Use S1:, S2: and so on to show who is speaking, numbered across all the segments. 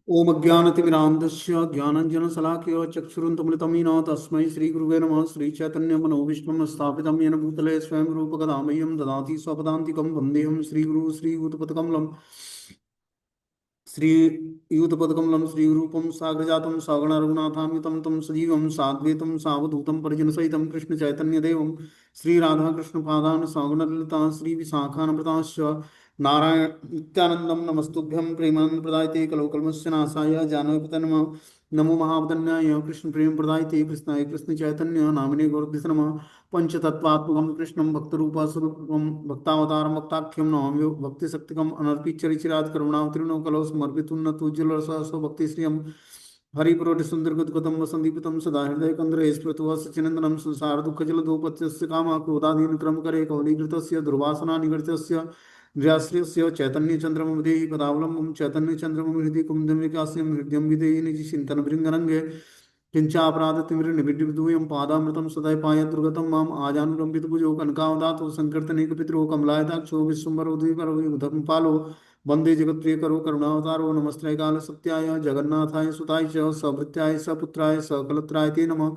S1: ओम अज्ञानतिमिरान्धस्य ज्ञानाञ्जनशलाकया चक्षुरुन्मिलितं येन तस्मै श्रीगुरुवे नमः। श्रीचैतन्यमनोभीष्टं स्थापितं येन भूतले स्वयं रूपकदा मह्यं ददाति स्वपदान्तिकं वन्देऽहं श्रीगुरुः श्रीयुतपदकमलं श्रीयुतपदकमलं श्रीरूपं साग्रजातं सगण रघुनाथान्वितं तं सजीवं साद्वैतं सावधूतं परिजनसहितं कृष्णचैतन्यदेवं श्रीराधाकृष्णपादान् सगणललिता श्रीविशाखान्विताश्च नारायण नित्यानन्दं नमस्तुभ्यं प्रेमानंद प्रदायते कलो कल्मस्य नाशाय जानकीपतये नमः। नमो महावदन्याय कृष्ण प्रेम प्रदायते कृष्णाय कृष्ण चैतन्य नामिने गौरभ्यसे नमः। पंचतत्वात्मकं कृष्णं भक्तरूपस्वरूपं भक्तावतारं भक्ताख्यं नमामि भक्तिशक्तिकम् अनर्पिच्चरिचिरात् करुणावतीर्णो कलो समर्पितुं न तुज्जलरसः भक्तिश्रियम् हरिपुरोट सुंदर गुदगुदम वसंदीपितम सदा हृदय कंद्रे स्मृतवा सचिनंदनम संसार दुख जलधूपत्यस्य कामा क्रोधादीन क्रम करे कौलीकृतस्य दुर्वासना निवर्त्यस्य व्याश्रयस्य चैतन्य चंद्रमं विदेहि पदावलंबं चैतन्य चंद्रमं हृदि कुंदम विकास्यं हृदयं विदेहि निज चिंतन भृंगरंगे किंचापराधतिमिर्निबिडूयं पादामृतं सदा पाय दुर्गतं माम आजानुलंबित भुजो कनकावदातो संकीर्तनेक पितरो कमलायताक्षो विश्वम्भरो द्विपरो युगधर्म पालो वंदे जगत्प्रिय करो करुणावतारो नमस्ते काल सत्याय जगन्नाथाय सुताय च सभृत्याय सपुत्राय सकलत्राय ते नमः।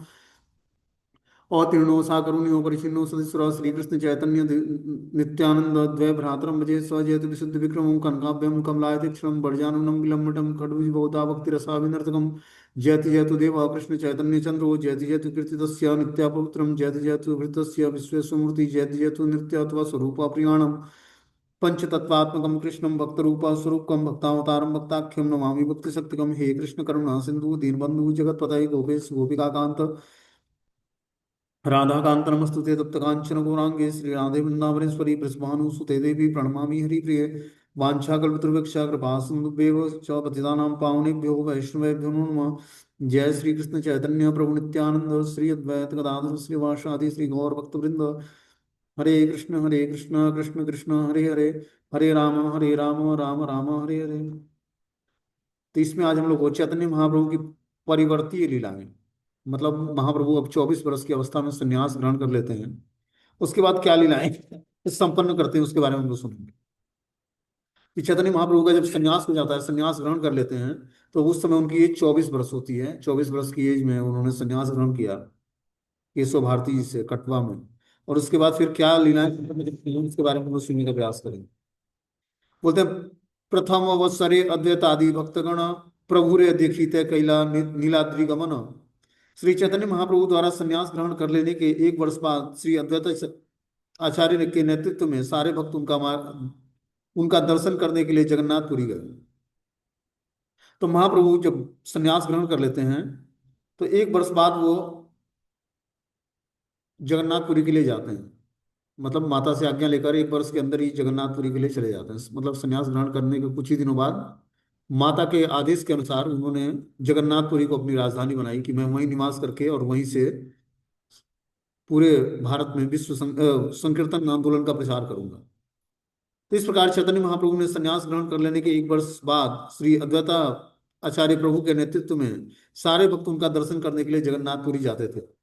S1: अतीर्णो साकरुण्यो परिचिन्नो सदस्वर श्रीकृष्ण चैतन्य नित्यानंद द्वय भ्रातरम भजे स्वजयत विशुद्ध विक्रमं कनकाभ्यं कमलायतीक्षणं वर्जाननं विलम्बटं खड्विज बहुधा भक्तिरसाविनर्तकं जयति जयतु देव कृष्ण चैतन्य चंद्रो जयति जयतु कीर्तितस्य नित्यापवित्रं जयति जयतु भृतस्य विश्वेश्वमूर्ति जयति जयतु नित्यत्व स्वरूप प्रियाणम् पंचतत्वात्मकं कृष्णं भक्तरूपस्वरूपकं भक्तावतारं भक्ताख्यं नमामि भक्तिशक्तिकं हे कृष्ण करुणा सिंधु दीनबंधु जगत्पतये गोपेश गोपिकाकांत राधाकांत नमस्तुते तप्त कांचन गौरांगे श्री राधे वृंदावनेश्वरी वृषभानुसुते देवी प्रणमामि हरिप्रिये वाञ्छाकल्पतरुवक्षा कृपा सिन्धुभ्येव च पतितानां पावनेभ्यो वैष्णवेभ्यो नमो नमः। जय श्री कृष्ण चैतन्य प्रभु नित्यानंद श्री अद्वैत गदाधर श्रीवासादि श्री गौर भक्तवृंद हरे कृष्ण कृष्ण कृष्ण हरे हरे हरे राम राम राम हरे हरे। तो इसमें आज हम लोग चैतन्य महाप्रभु की परिवर्तीय लीलाएं, मतलब महाप्रभु अब 24 वर्ष की अवस्था में संन्यास ग्रहण कर लेते हैं, उसके बाद क्या लीलाएं संपन्न करते हैं उसके बारे में हम लोग सुनेंगे। कि चैतन्य महाप्रभु का जब संन्यास हो जाता है, संन्यास ग्रहण कर लेते हैं, तो उस समय उनकी एज 24 वर्ष होती है। 24 वर्ष की एज में उन्होंने संन्यास ग्रहण किया केशव भारती जी से कटवा में। और उसके बाद फिर क्या लीलाएं उसके बारे में हम लोग सुनने का प्रयास करेंगे। बोलते हैं प्रथम अवसरे अद्वैत आदि भक्तगण प्रभु रे देखिते कैला नीलाद्रि गमन। श्री चैतन्य महाप्रभु द्वारा संन्यास ग्रहण कर लेने के 1 वर्ष बाद श्री अद्वैत आचार्य के नेतृत्व में सारे भक्त उनका दर्शन करने के लिए जगन्नाथपुरी गए। तो महाप्रभु जब संन्यास ग्रहण कर लेते हैं तो 1 वर्ष बाद वो जगन्नाथपुरी के लिए जाते हैं। मतलब माता से आज्ञा लेकर 1 वर्ष के अंदर ही जगन्नाथपुरी के लिए चले जाते हैं। मतलब संन्यास ग्रहण करने के कुछ ही दिनों बाद माता के आदेश के अनुसार उन्होंने जगन्नाथपुरी को अपनी राजधानी बनाई कि मैं वहीं निवास करके और वहीं से पूरे भारत में संकीर्तन आंदोलन का प्रचार करूंगा। तो इस प्रकार चैतन्य महाप्रभु ने संन्यास ग्रहण कर लेने के 1 वर्ष बाद श्री अद्वैता आचार्य प्रभु के नेतृत्व में सारे भक्त उनका दर्शन करने के लिए जगन्नाथपुरी जाते थे।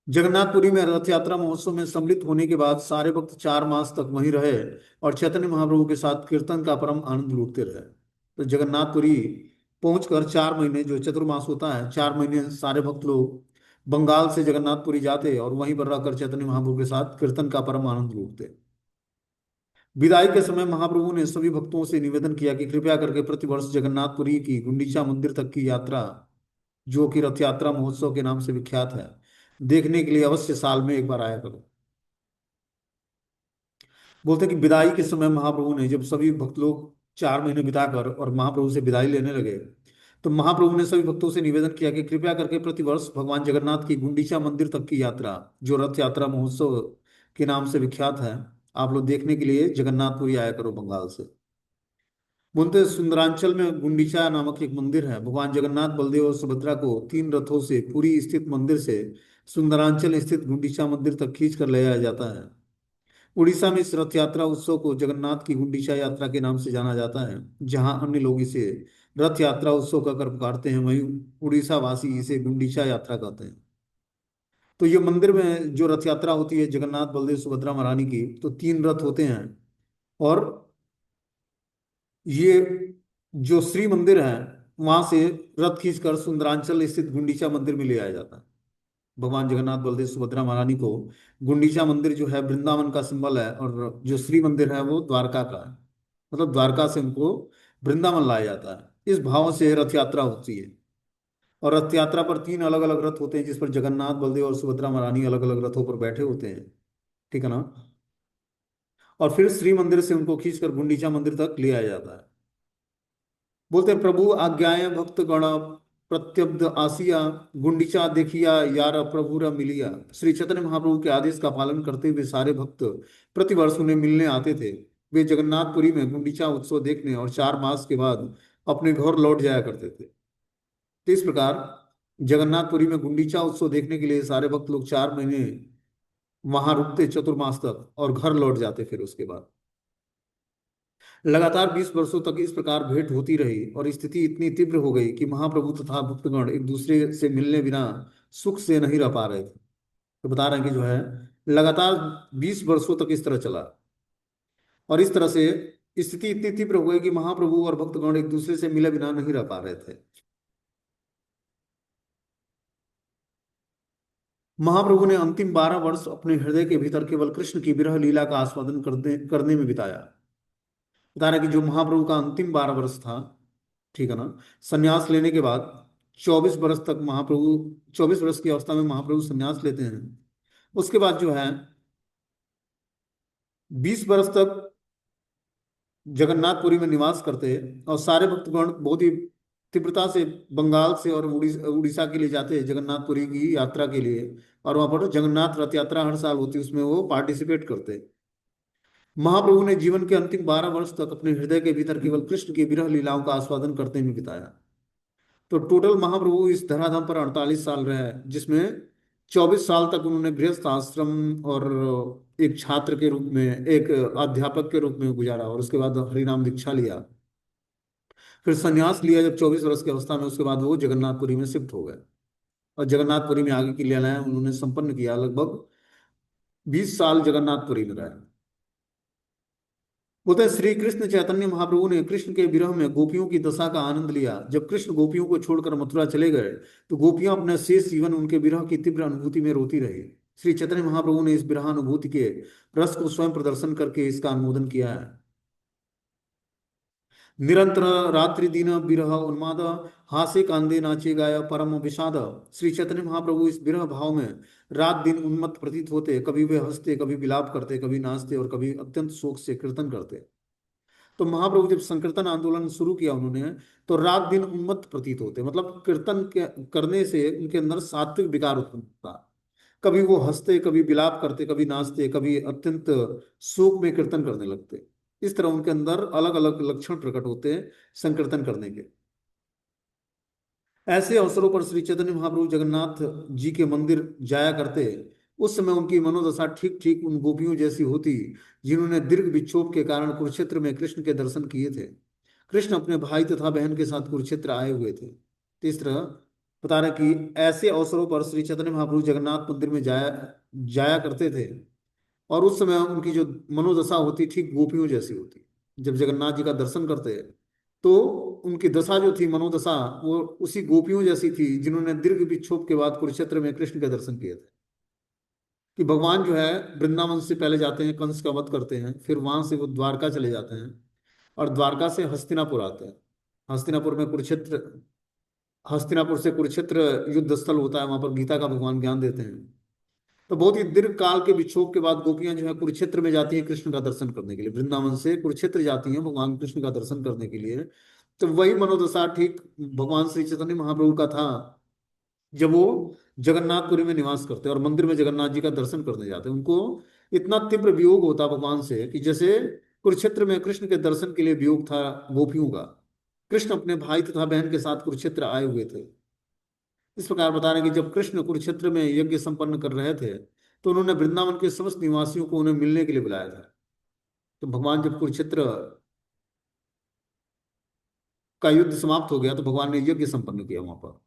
S1: जगन्नाथपुरी में रथ यात्रा महोत्सव में सम्मिलित होने के बाद सारे भक्त 4 मास तक वहीं रहे और चैतन्य महाप्रभु के साथ कीर्तन का परम आनंद लूटते रहे। तो जगन्नाथपुरी पहुंचकर 4 महीने, जो चतुर्मास होता है, 4 महीने सारे भक्त लोग बंगाल से जगन्नाथपुरी जाते और वहीं पर रहकर चैतन्य महाप्रभु के साथ कीर्तन का परम आनंद लूटते। विदाई के समय महाप्रभु ने सभी भक्तों से निवेदन किया कि कृपया करके प्रतिवर्ष जगन्नाथपुरी की गुंडीचा मंदिर तक की यात्रा, जो कि रथ यात्रा महोत्सव के नाम से विख्यात है, देखने के लिए अवश्य साल में 1 बार आया करो। बोलते हैं कि विदाई के समय महाप्रभु ने, जब सभी भक्त लोग 4 महीने बिताकर और महाप्रभु से विदाई लेने लगे, तो महाप्रभु ने सभी भक्तों से निवेदन किया कि कृपया करके प्रतिवर्ष भगवान जगन्नाथ की गुंडीचा मंदिर तक की यात्रा, जो रथ यात्रा महोत्सव के नाम से विख्यात है, आप लोग देखने के लिए जगन्नाथपुरी आया करो बंगाल से। बोलते हैं सुंदरांचल में गुंडीचा नामक एक मंदिर है। भगवान जगन्नाथ, बलदेव और सुभद्रा को 3 रथों से पुरी स्थित मंदिर से सुंदरांचल स्थित गुंडीचा मंदिर तक खींच कर ले जाया जाता है। उड़ीसा में इस रथ यात्रा उत्सव को जगन्नाथ की गुंडीचा यात्रा के नाम से जाना जाता है। जहां अन्य लोग इसे रथ यात्रा उत्सव कहकर पुकारते हैं, वहीं उड़ीसा वासी इसे गुंडीचा यात्रा कहते हैं। तो ये मंदिर में जो रथ यात्रा होती है जगन्नाथ, बलदेव, सुभद्रा महारानी की, तो 3 रथ होते हैं और ये जो श्री मंदिर है, वहां से रथ खींचकर सुंदरांचल स्थित गुंडीचा मंदिर में ले आया जाता है। भगवान जगन्नाथ बलदेव सुभद्रा महारानी को गुंडीचा मंदिर जो है वृंदावन का सिंबल है, और जो श्री मंदिर है वो द्वारका का है। मतलब द्वारका से उनको वृंदावन लाया जाता है। इस भाव से रथ यात्रा होती है। और रथ यात्रा पर तीन अलग अलग रथ होते हैं, जिस पर जगन्नाथ बलदेव और सुभद्रा महारानी अलग अलग रथों पर बैठे होते हैं। ठीक है ना। और फिर श्री मंदिर से उनको खींचकर गुंडीचा मंदिर तक ले आया जाता है। बोलते हैं, प्रभु आज्ञाएं भक्त गण प्रत्यब्द आसिया, गुंडीचा देखिया यार प्रभुरा मिलिया। श्री चैतन्य महाप्रभु के आदेश का पालन करते हुए सारे भक्त प्रतिवर्ष उन्हें मिलने आते थे। वे जगन्नाथपुरी में गुंडीचा उत्सव देखने और 4 मास के बाद अपने घर लौट जाया करते थे। तो इस प्रकार जगन्नाथपुरी में गुंडीचा उत्सव देखने के लिए सारे भक्त लोग 4 महीने वहां रुकते, चतुर्मास तक, और घर लौट जाते फिर उसके बाद। लगातार 20 वर्षों तक इस प्रकार भेंट होती रही और स्थिति इतनी तीव्र हो गई कि महाप्रभु तथा भक्तगण एक दूसरे से मिलने बिना सुख से नहीं रह पा रहे थे। तो बता रहे हैं कि जो है लगातार 20 वर्षों तक इस तरह चला, और इस तरह से स्थिति इतनी तीव्र हो गई कि महाप्रभु और भक्तगण एक दूसरे से मिले बिना नहीं रह पा रहे थे। महाप्रभु ने अंतिम 12 वर्ष अपने हृदय के भीतर केवल कृष्ण की विरह लीला का आस्वादन करने करने में बिताया। बता रहे हैं कि जो महाप्रभु का अंतिम 12 वर्ष था, ठीक है ना, संन्यास लेने के बाद 24 वर्ष तक महाप्रभु, 24 वर्ष की अवस्था में महाप्रभु संन्यास लेते हैं। उसके बाद जो है 20 वर्ष तक जगन्नाथपुरी में निवास करते हैं, और सारे भक्तगण बहुत ही तीव्रता से बंगाल से और उड़ीसा के लिए जाते हैं जगन्नाथपुरी की यात्रा के लिए। और वहां पर जगन्नाथ रथ यात्रा हर साल होती है, उसमें वो पार्टिसिपेट करते हैं। महाप्रभु ने जीवन के अंतिम 12 वर्ष तक अपने हृदय के भीतर केवल कृष्ण की विरह लीलाओं का आस्वादन करने में बिताया। तो टोटल महाप्रभु इस धराधाम पर 48 साल रहे, जिसमें 24 साल तक उन्होंने गृहस्थ आश्रम और एक छात्र के रूप में, एक अध्यापक के रूप में गुजारा, और उसके बाद हरिनाम दीक्षा लिया। फिर संन्यास लिया जब 24 वर्ष की अवस्था में, उसके बाद वो जगन्नाथपुरी में शिफ्ट हो गए। और जगन्नाथपुरी में आगे की लीलाएं उन्होंने संपन्न किया। लगभग 20 साल जगन्नाथपुरी में रहे। बोलते हैं, श्री कृष्ण चैतन्य महाप्रभु ने कृष्ण के विरह में गोपियों की दशा का आनंद लिया। जब कृष्ण गोपियों को छोड़कर मथुरा चले गए, तो गोपियां अपने शेष जीवन उनके विरह की तीव्र अनुभूति में रोती रही। श्री चैतन्य महाप्रभु ने इस विरहानुभूति के रस को स्वयं प्रदर्शन करके इसका अनुमोदन किया है। निरंतर रात्रि दिन विरह उन्माद, हासे कांदे नाचे गाया परम विषाद। श्री चैतन्य महाप्रभु इस विरह भाव में रात दिन उन्मत्त प्रतीत होते। कभी वे हंसते, कभी विलाप करते, कभी नाचते, और कभी अत्यंत शोक से कीर्तन करते। तो महाप्रभु जब संकीर्तन आंदोलन शुरू किया उन्होंने, तो रात दिन उन्मत्त प्रतीत होते, मतलब कीर्तन के करने से उनके अंदर सात्विक विकार उत्पन्न होता। कभी वो हंसते, कभी विलाप करते, कभी नाचते, कभी अत्यंत शोक में कीर्तन करने लगते। इस तरह उनके अंदर अलग अलग लक्षण प्रकट होते हैं संकीर्तन करने के। ऐसे अवसरों पर श्री चैतन्य महाप्रभु जगन्नाथ जी के मंदिर जाया करते। उस समय उनकी मनोदशा ठीक ठीक उन गोपियों जैसी होती जिन्होंने दीर्घ विक्षोभ के कारण कुरुक्षेत्र में कृष्ण के दर्शन किए थे। कृष्ण अपने भाई तथा बहन के साथ कुरुक्षेत्र आए हुए थे। तो इस तरह बता रहे कि ऐसे अवसरों पर श्री चैतन्य महाप्रभु जगन्नाथ मंदिर में जाया जाया करते थे। और उस समय उनकी जो मनोदशा होती ठीक गोपियों जैसी होती। जब जगन्नाथ जी का दर्शन करते तो उनकी दशा जो थी, मनोदशा, वो उसी गोपियों जैसी थी जिन्होंने दीर्घ विक्षोभ के बाद कुरुक्षेत्र में कृष्ण के दर्शन किए थे। कि भगवान जो है वृंदावन से पहले जाते हैं, कंस का वध करते हैं, फिर वहां से वो द्वारका चले जाते हैं, और द्वारका से हस्तिनापुर आते हैं। हस्तिनापुर में कुरुक्षेत्र, हस्तिनापुर से कुरुक्षेत्र युद्ध स्थल होता है, वहां पर गीता का भगवान ज्ञान देते हैं। तो बहुत ही दीर्घ काल के विक्षोभ के बाद गोपियां जो है कुरुक्षेत्र में जाती हैं कृष्ण का दर्शन करने के लिए। वृंदावन से कुरुक्षेत्र जाती हैं भगवान कृष्ण का दर्शन करने के लिए। तो वही मनोदशा ठीक भगवान श्री चैतन्य महाप्रभु का था जब वो जगन्नाथपुरी में निवास करते और मंदिर में जगन्नाथ जी का दर्शन करने जाते। उनको इतना तीव्र वियोग होता भगवान से कि जैसे कुरुक्षेत्र में कृष्ण के दर्शन के लिए वियोग था गोपियों का। कृष्ण अपने भाई तथा बहन के साथ कुरुक्षेत्र आए हुए थे। इस प्रकार बता रहे हैं कि जब कृष्ण कुरुक्षेत्र में यज्ञ संपन्न कर रहे थे, तो उन्होंने वृंदावन के समस्त निवासियों को उन्हें मिलने के लिए बुलाया था। तो भगवान जब कुरुक्षेत्र का युद्ध समाप्त हो गया, तो भगवान ने यज्ञ संपन्न किया वहां पर।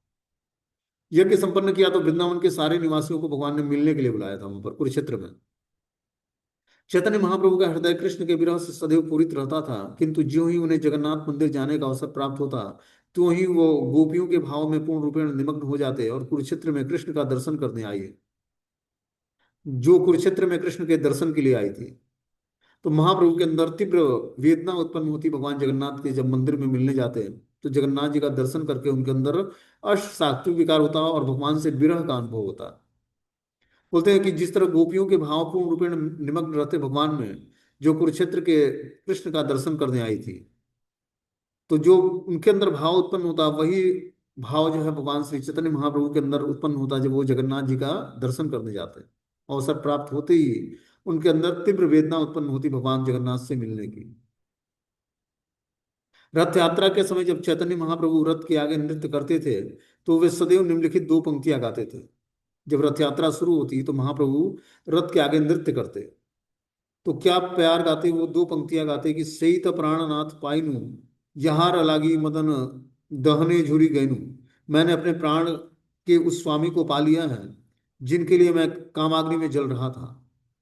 S1: यज्ञ संपन्न किया तो वृंदावन के सारे निवासियों को भगवान ने मिलने के लिए बुलाया था वहां पर कुरुक्षेत्र में। चैतन्य महाप्रभु का हृदय कृष्ण के विरह से सदैव पूरित रहता था, किंतु ज्यों ही उन्हें जगन्नाथ मंदिर जाने का अवसर प्राप्त होता, त्यों ही वो गोपियों के भाव में पूर्ण रूपेण निमग्न हो जाते और कुरुक्षेत्र में कृष्ण का दर्शन करने आई, जो कुरुक्षेत्र में कृष्ण के दर्शन के लिए आई थी। तो महाप्रभु के अंदर तीव्र वेदना उत्पन्न होती भगवान जगन्नाथ के जब मंदिर में मिलने जाते हैं, तो जगन्नाथ जी का दर्शन करके उनके अंदर अष्ट सात्विक विकार होता और भगवान से विरह का अनुभव होता। बोलते हैं कि जिस तरह गोपियों के भाव पूर्ण रूपेण निमग्न रहते भगवान में, जो कुरुक्षेत्र के कृष्ण का दर्शन करने आई थी, तो जो उनके अंदर भाव उत्पन्न होता, वही भाव जो है भगवान श्री चैतन्य महाप्रभु के अंदर उत्पन्न होता जब वो जगन्नाथ जी का दर्शन करने जाते हैं। अवसर प्राप्त होते ही उनके अंदर तीव्र वेदना उत्पन्न होती भगवान जगन्नाथ से मिलने की। रथ यात्रा के समय जब चैतन्य महाप्रभु रथ के आगे नृत्य करते थे, तो वे सदैव निम्नलिखित दो पंक्तियां गाते थे। जब रथ यात्रा शुरू होती तो महाप्रभु रथ के आगे नृत्य करते, तो क्या प्यार गाते, वो दो पंक्तियां गाते कि सईत प्राणनाथ पाइनु, यहार लागी मदन दहने झुरी गैनु। मैंने अपने प्राण के उस स्वामी को पा लिया है जिनके लिए मैं कामाग्नि में जल रहा था।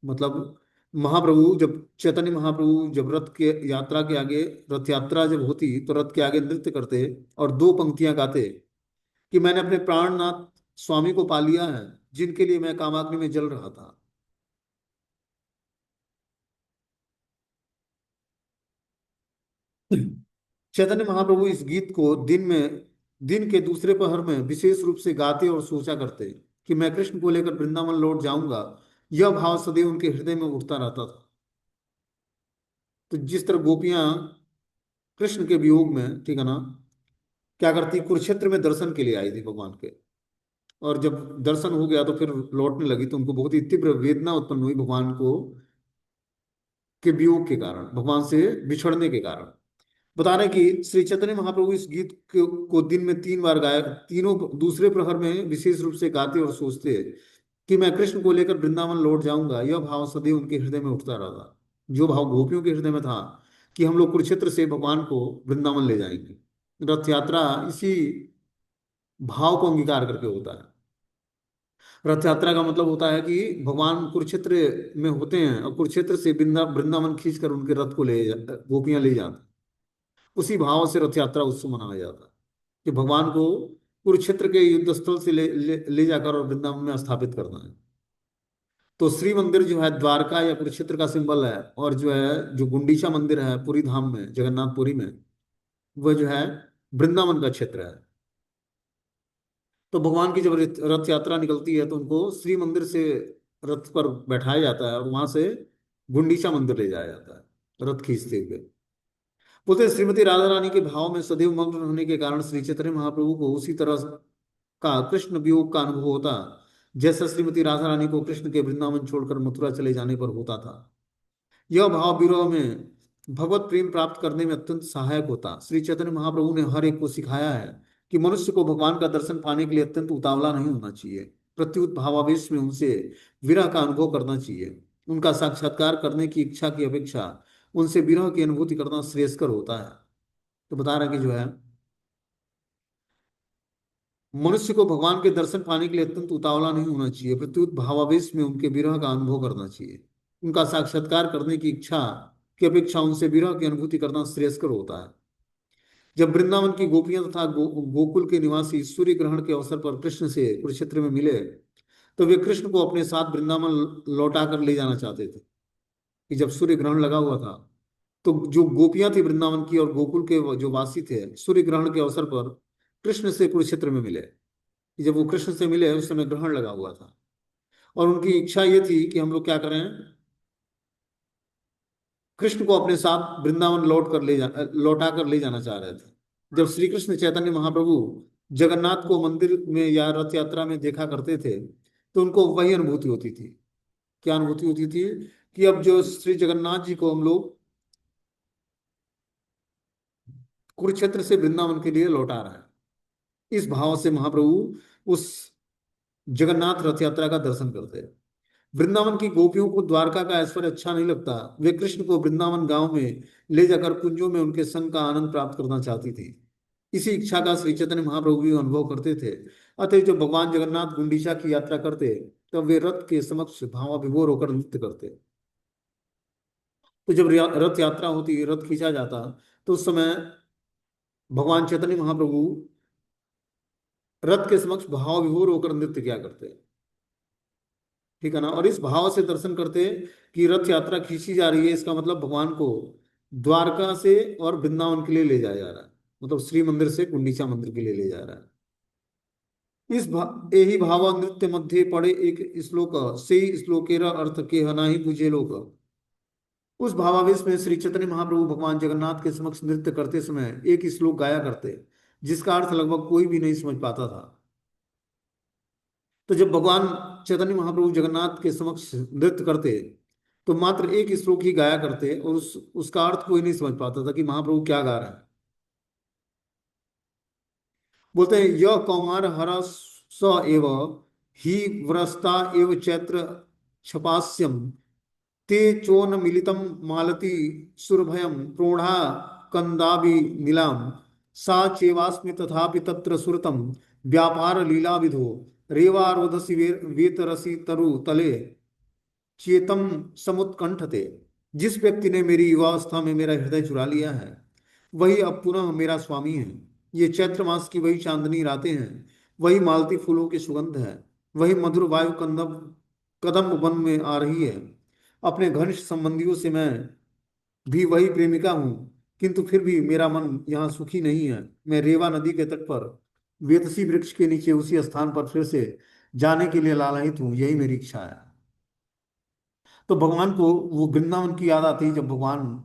S1: मतलब महाप्रभु जब चैतन्य महाप्रभु जब रथ के यात्रा के आगे, रथ यात्रा जब होती तो रथ के आगे नृत्य करते और दो पंक्तियां गाते कि मैंने अपने प्राणनाथ स्वामी को पा लिया है जिनके लिए मैं कामाग्नि में जल रहा था। चैतन्य महाप्रभु इस गीत को दिन के दूसरे पहर में विशेष रूप से गाते और सोचा करते कि मैं कृष्ण को लेकर वृंदावन लौट जाऊंगा। यह भाव सदैव उनके हृदय में उठता रहता था। तो जिस तरह गोपियां कृष्ण के वियोग में, ठीक है ना, क्या करती, कुरुक्षेत्र में दर्शन के लिए आई थी भगवान के, और जब दर्शन हो गया तो फिर लौटने लगी, तो उनको बहुत ही तीव्र वेदना उत्पन्न हुई भगवान को के वियोग के कारण, भगवान से बिछड़ने के कारण। बता रहे कि श्री चैतन्य महाप्रभु इस गीत को दिन में 3 बार गाया, तीनों दूसरे प्रहर में विशेष रूप से गाते और सोचते कि मैं कृष्ण को लेकर वृंदावन लौट जाऊंगा। यह भाव सदैव उनके हृदय में उठता रहा था, जो भाव गोपियों के हृदय में था कि हम लोग कुरुक्षेत्र से भगवान को वृंदावन ले जाएंगे। रथ यात्रा इसी भाव को अंगीकार करके होता है। रथ यात्रा का मतलब होता है कि भगवान कुरुक्षेत्र में होते हैं और कुरुक्षेत्र से वृंदावन खींच कर उनके रथ को गोपियां ले जाती। उसी भाव से रथ यात्रा उत्सव मनाया जाता है कि भगवान को कुरुक्षेत्र के युद्ध स्थल से ले जाकर और वृंदावन में स्थापित करना है। तो श्री मंदिर जो है द्वारका या कुरुक्षेत्र का सिंबल है, और जो है जो गुंडीचा मंदिर है पुरी धाम में, जगन्नाथपुरी में, वह जो है वृंदावन का क्षेत्र है। तो भगवान की जब रथ यात्रा निकलती है तो उनको श्री मंदिर से रथ पर बैठाया जाता है और वहां से गुंडीचा मंदिर ले जाया जाता है रथ खींचते हुए। बोलते हैं, श्रीमती राधा रानी के भाव में सदैव मग्न होने के कारण श्री चैतन्य महाप्रभु को उसी तरह का कृष्ण वियोग का अनुभव होता जैसा श्रीमती राधा रानी को कृष्ण के वृंदावन छोड़कर मथुरा चले जाने पर होता था। यह भाव विरह में भगवत प्रेम प्राप्त करने में अत्यंत सहायक होता। श्री चैतन्य महाप्रभु ने हर एक को सिखाया है कि मनुष्य को भगवान का दर्शन पाने के लिए अत्यंत उतावला नहीं होना चाहिए, प्रत्युत भावावेश में उनसे विरह का अनुभव करना चाहिए। उनका साक्षात्कार करने की इच्छा की अपेक्षा उनसे विरह की अनुभूति करना श्रेयस्कर होता है। तो बता रहा है कि जो है मनुष्य को भगवान के दर्शन पाने के लिए अत्यंत उतावला नहीं होना चाहिए, प्रत्युत भावावेश में उनके विरह का अनुभव करना चाहिए। उनका साक्षात्कार करने की इच्छा की अपेक्षा उनसे विरह की अनुभूति करना श्रेयस्कर होता है। जब वृंदावन की गोपियां तथा गोकुल के निवासी सूर्य ग्रहण के अवसर पर कृष्ण से कुरुक्षेत्र में मिले, तो वे कृष्ण को अपने साथ वृंदावन लौटा कर ले जाना चाहते थे। कि जब सूर्य ग्रहण लगा हुआ था, तो जो गोपियां थी वृंदावन की और गोकुल के जो वासी थे, सूर्य ग्रहण के अवसर पर कृष्ण से कुरुक्षेत्र में मिले। कि जब वो कृष्ण से मिले उस समय ग्रहण लगा हुआ था, और उनकी इच्छा ये थी कि हम लोग क्या करें, कृष्ण को अपने साथ वृंदावन लौटा कर ले जाना चाह रहे थे। जब श्री कृष्ण चैतन्य महाप्रभु जगन्नाथ को मंदिर में या रथ यात्रा में देखा करते थे, तो उनको वही अनुभूति होती थी। क्या अनुभूति होती थी कि अब जो श्री जगन्नाथ जी को हम लोग कुरुक्षेत्र से वृंदावन के लिए लौटा रहे हैं। इस भाव से महाप्रभु उस जगन्नाथ रथ यात्रा का दर्शन करते हैं। वृंदावन की गोपियों को द्वारका का ऐश्वर्य अच्छा नहीं लगता। वे कृष्ण को वृंदावन गांव में ले जाकर कुंजों में उनके संग का आनंद प्राप्त करना चाहती थी। इसी इच्छा का श्री चैतन्य महाप्रभु भी अनुभव करते थे। अतः जब भगवान जगन्नाथ गुंडीचा की यात्रा करते, तब वे रथ के समक्ष भावाविभोर होकर नृत्य करते। तो जब रथ यात्रा होती, रथ खींचा जाता, तो उस समय भगवान चैतन्य महाप्रभु रथ के समक्ष भाव विभोर होकर नृत्य किया करते। ठीक है ना। और इस भाव से दर्शन करते कि रथ यात्रा खींची जा रही है, इसका मतलब भगवान को द्वारका से और वृंदावन के लिए ले जाया जा रहा है, मतलब श्री मंदिर से गुंडीचा मंदिर के लिए ले जा रहा है। यही भाव नृत्य मध्य पड़े एक श्लोक, से श्लोकेर अर्थ के नाही बुझे लोक। उस भावावेश में श्री चैतन्य महाप्रभु भगवान जगन्नाथ के समक्ष नृत्य करते समय एक श्लोक गाया करते, जिसका अर्थ लगभग कोई भी नहीं समझ पाता था। तो जब भगवान चैतन्य महाप्रभु जगन्नाथ के समक्ष नृत्य करते, तो मात्र एक श्लोक ही गाया करते, और उसका अर्थ कोई नहीं समझ पाता था कि महाप्रभु क्या गा रहे हैं। बोलते हैं, यह कौमार हर स एव ही व्रस्ता एव चैत्र छपास्यम ते चोन मिलितम मालती सुरभयम प्रोढ़ा कंदाबि नीलाम सा चेवास्मि तथापि तत्र सुरतम व्यापार लीला विधो रेवा रोदसी वेतरसी तरु तले चेतम समुत्कंठते। जिस व्यक्ति ने मेरी युवावस्था में मेरा हृदय चुरा लिया है, वही अब पुनः मेरा स्वामी है। ये चैत्र मास की वही चांदनी रातें हैं, वही मालती फूलों की सुगंध है, वही मधुर वायु कंदम कदम वन में आ रही है। अपने घनिष्ठ संबंधियों से मैं भी वही प्रेमिका हूँ, किंतु फिर भी मेरा मन यहाँ सुखी नहीं है। मैं रेवा नदी के तट पर वेतसी वृक्ष के नीचे उसी स्थान पर फिर से जाने के लिए लालायित हूँ, यही मेरी इच्छा है। तो भगवान को वो वृंदावन की याद आती है, जब भगवान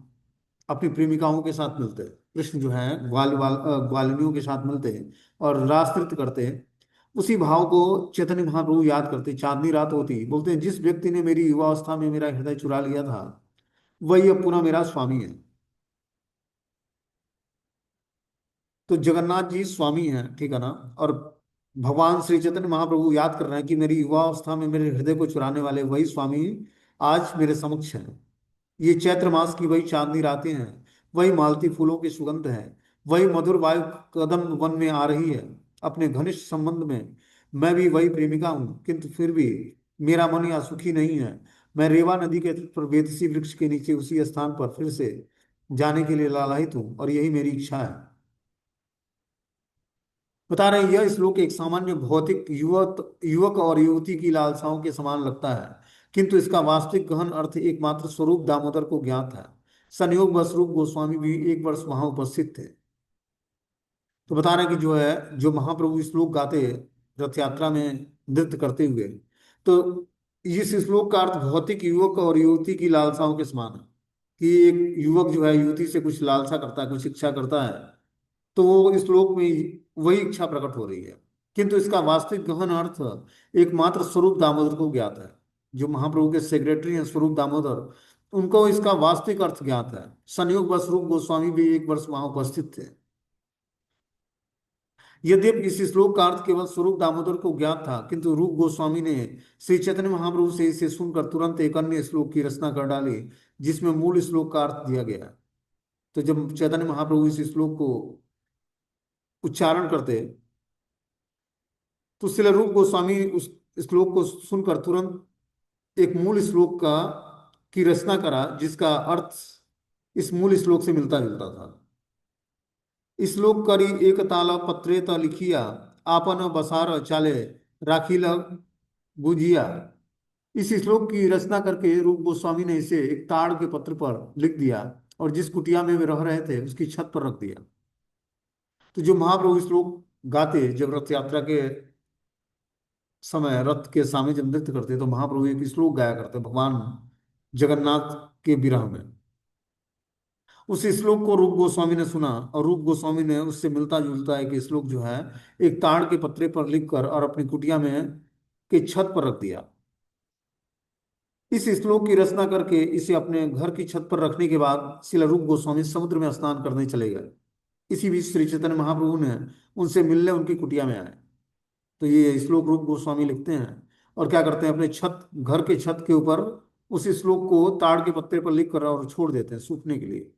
S1: अपनी प्रेमिकाओं के साथ मिलते हैं, कृष्ण जो है ग्वालिनियों के साथ मिलते हैं और रास नृत्य करते हैं। उसी भाव को चैतन्य महाप्रभु याद करते, चांदनी रात होती, बोलते हैं, जिस व्यक्ति ने मेरी युवावस्था में मेरा हृदय चुरा लिया था, वही अब पुनः मेरा स्वामी है। तो जगन्नाथ जी स्वामी हैं, ठीक है ना। और भगवान श्री चैतन्य महाप्रभु याद कर रहे हैं कि मेरी युवावस्था में मेरे हृदय को चुराने वाले वही स्वामी आज मेरे समक्ष हैं। ये चैत्र मास की वही चांदनी रातें हैं, वही मालती फूलों की सुगंध है, वही मधुर वायु कदम वन में आ रही है। अपने घनिष्ठ संबंध में मैं भी वही प्रेमिका हूँ, किंतु फिर भी मेरा मन यहाँ सुखी नहीं है। मैं रेवा नदी के तट पर वेतसी वृक्ष के नीचे उसी स्थान पर फिर से जाने के लिए लालायित हूँ, और यही मेरी इच्छा है। बता रहे हैं, यह श्लोक एक सामान्य भौतिक युवक युवक और युवती की लालसाओं के समान लगता है, किंतु इसका वास्तविक गहन अर्थ एकमात्र स्वरूप दामोदर को ज्ञात है। संयोग बस रूप गोस्वामी भी एक वर्ष वहां उपस्थित थे। तो बता रहे हैं कि जो है, जो महाप्रभु श्लोक गाते रथ यात्रा में नृत्य करते हुए, तो इस श्लोक का अर्थ भौतिक युवक और युवती की लालसाओं के समान है। कि एक युवक जो है युवती से कुछ लालसा करता है, कुछ इच्छा करता है, तो वो इस श्लोक में वही इच्छा प्रकट हो रही है। किंतु इसका वास्तविक गहन अर्थ एकमात्र स्वरूप दामोदर को ज्ञात है। जो महाप्रभु के सेक्रेटरी हैं स्वरूप दामोदर, उनको इसका वास्तविक अर्थ ज्ञात है। संयोग बस रूप गोस्वामी भी एक वर्ष वहां उपस्थित थे। यद्यपि इस श्लोक का अर्थ केवल स्वरूप दामोदर को ज्ञात था, किंतु रूप गोस्वामी ने श्री चैतन्य महाप्रभु से इसे सुनकर तुरंत एक अन्य श्लोक की रचना कर डाली, जिसमें मूल श्लोक का अर्थ दिया गया है। तो जब चैतन्य महाप्रभु इस श्लोक को उच्चारण करते, तो श्रील रूप गोस्वामी उस श्लोक को सुनकर तुरंत एक मूल श्लोक का की रचना करा, जिसका अर्थ इस मूल श्लोक से मिलता जुलता था। श्लोक करी एक ताला पत्रेत लिखिया, आपन बसार चाले राखील बुझिया। इस श्लोक की रचना करके रूप गोस्वामी ने इसे एक ताड़ के पत्र पर लिख दिया, और जिस कुटिया में वे रह रहे थे उसकी छत पर रख दिया। तो जो महाप्रभु श्लोक गाते जब रथ यात्रा के समय रथ के सामने जब नृत्य करते, तो महाप्रभु एक श्लोक गाया करते भगवान जगन्नाथ के विरह में। उस श्लोक को रूप गोस्वामी ने सुना, और रूप गोस्वामी ने उससे मिलता जुलता एक श्लोक जो है एक ताड़ के पत्रे पर लिखकर और अपनी कुटिया में के छत पर रख दिया। इस श्लोक की रचना करके इसे अपने घर की छत पर रखने के बाद श्रील रूप गोस्वामी समुद्र में स्नान करने चले गए। इसी बीच श्री चैतन्य महाप्रभु ने उनसे मिलने उनकी कुटिया में आए। तो ये श्लोक रूप गोस्वामी लिखते हैं, और क्या करते हैं, अपने छत घर के छत के ऊपर उसी श्लोक को ताड़ के पत्ते पर लिख कर और छोड़ देते हैं सूखने के लिए,